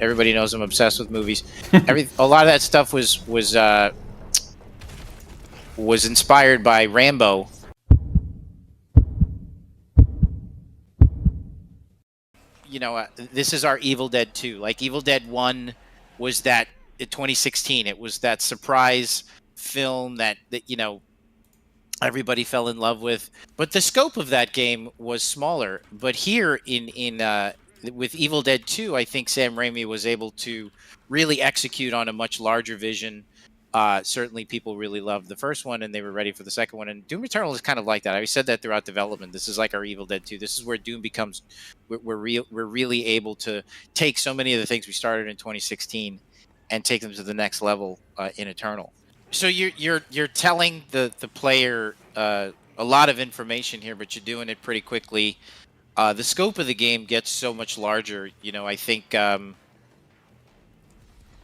Everybody knows I'm obsessed with movies. A lot of that stuff was inspired by Rambo. This is our Evil Dead 2. Like Evil Dead 1 was that in 2016. It was that surprise film that everybody fell in love with. But the scope of that game was smaller. But here with Evil Dead 2, I think Sam Raimi was able to really execute on a much larger vision. Certainly people really loved the first one and they were ready for the second one. And Doom Eternal is kind of like that. I said that throughout development. This is like our Evil Dead 2. This is where Doom becomes, we're really able to take so many of the things we started in 2016 and take them to the next level in Eternal. So you're telling the player a lot of information here, but you're doing it pretty quickly. The scope of the game gets so much larger. I think Doom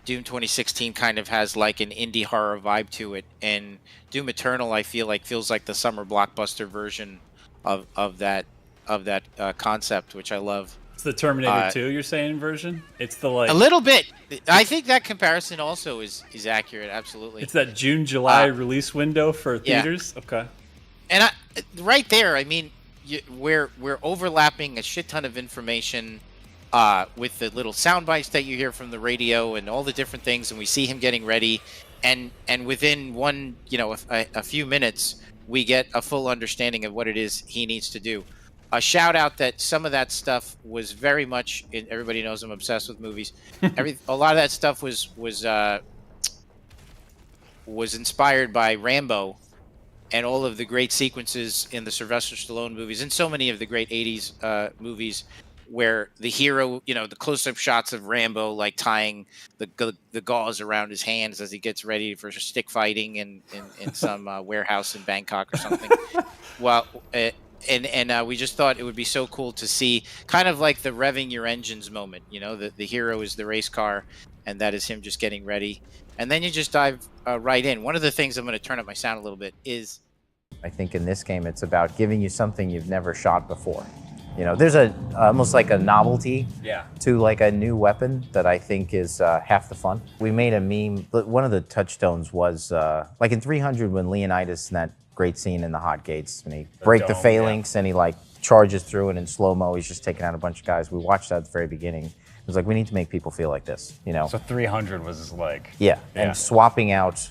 2016 kind of has like an indie horror vibe to it, and Doom Eternal I feel like feels like the summer blockbuster version of that concept, which I love. It's the Terminator 2 you're saying version? It's the a little bit. I think that comparison also is accurate. Absolutely. It's that June-July release window for theaters. Yeah. Okay. And right there, I mean, we're overlapping a shit ton of information with the little sound bites that you hear from the radio and all the different things, and we see him getting ready, and within a few minutes we get a full understanding of what it is he needs to do. A shout out that some of that stuff was very much everybody knows I'm obsessed with movies. A lot of that stuff was inspired by Rambo and all of the great sequences in the Sylvester Stallone movies and so many of the great 80s movies where the hero, the close-up shots of Rambo, like tying the gauze around his hands as he gets ready for stick fighting in some warehouse in Bangkok or something. Well, and we just thought it would be so cool to see kind of like the revving your engines moment. The hero is the race car, and that is him just getting ready. And then you just dive right in. One of the things I'm going to turn up my sound a little bit is, I think in this game it's about giving you something you've never shot before. There's almost like a novelty to like a new weapon that I think is half the fun. We made a meme. One of the touchstones was like in 300 when Leonidas in that great scene in the hot gates when he break the phalanx and he like charges through and in slow-mo he's just taking out a bunch of guys. We watched that at the very beginning. It was like, we need to make people feel like this, So 300 was like... Yeah, and swapping out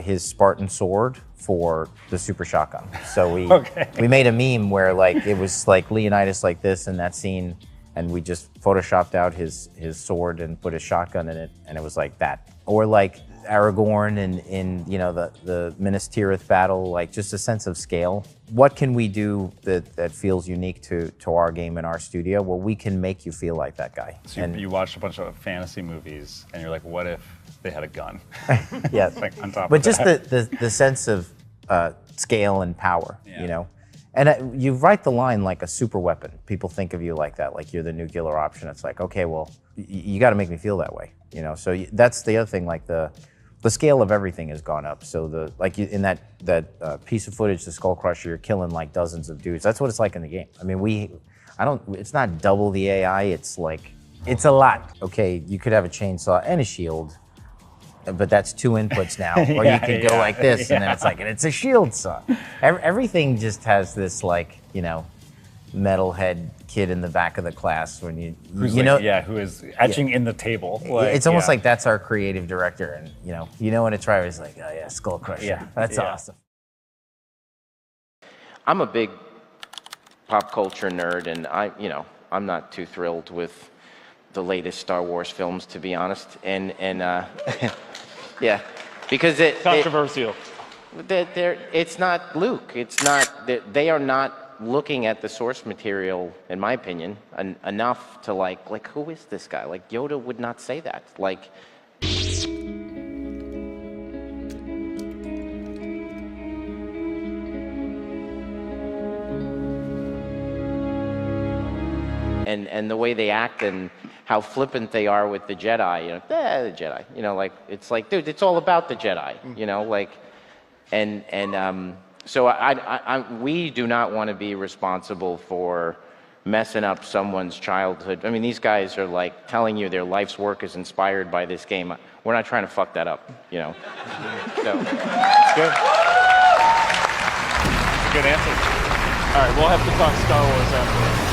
his Spartan sword for the super shotgun. So we made a meme where like it was like Leonidas like this in that scene, and we just photoshopped out his sword and put a shotgun in it, and it was like that. Or like Aragorn in the Minas Tirith battle, like just a sense of scale. What can we do that feels unique to our game and our studio? Well, we can make you feel like that guy. So you watched a bunch of fantasy movies, and you're like, what if they had a gun? Yes. Like on top but of just that. the sense of scale and power, And you write the line like a super weapon. People think of you like that, like you're the nuclear option. It's like, okay, well, you got to make me feel that way, So that's the other thing. Like the scale of everything has gone up. So in that piece of footage, the Skull Crusher, you're killing like dozens of dudes. That's what it's like in the game. I mean, it's not double the AI. It's like it's a lot. Okay, you could have a chainsaw and a shield, but that's two inputs now. Or you can go like this, and then it's like, and it's a shield saw. Everything just has this like, metalhead kid in the back of the class when who is etching in the table. Like, it's almost like that's our creative director, and when it's right, it's like, oh yeah, Skull Crusher. That's awesome. I'm a big pop culture nerd, and I'm not too thrilled with the latest Star Wars films, to be honest, and yeah, because controversial. It's not Luke. It's not. They are not looking at the source material, in my opinion, enough to like who is this guy? Like Yoda would not say that. Like. And the way they act and how flippant they are with the Jedi, the Jedi, like it's like, dude, it's all about the Jedi, like, and so we do not want to be responsible for messing up someone's childhood. I mean, these guys are like telling you their life's work is inspired by this game. We're not trying to fuck that up, you know. So, it's good. Good answer. All right, we'll have to talk Star Wars after.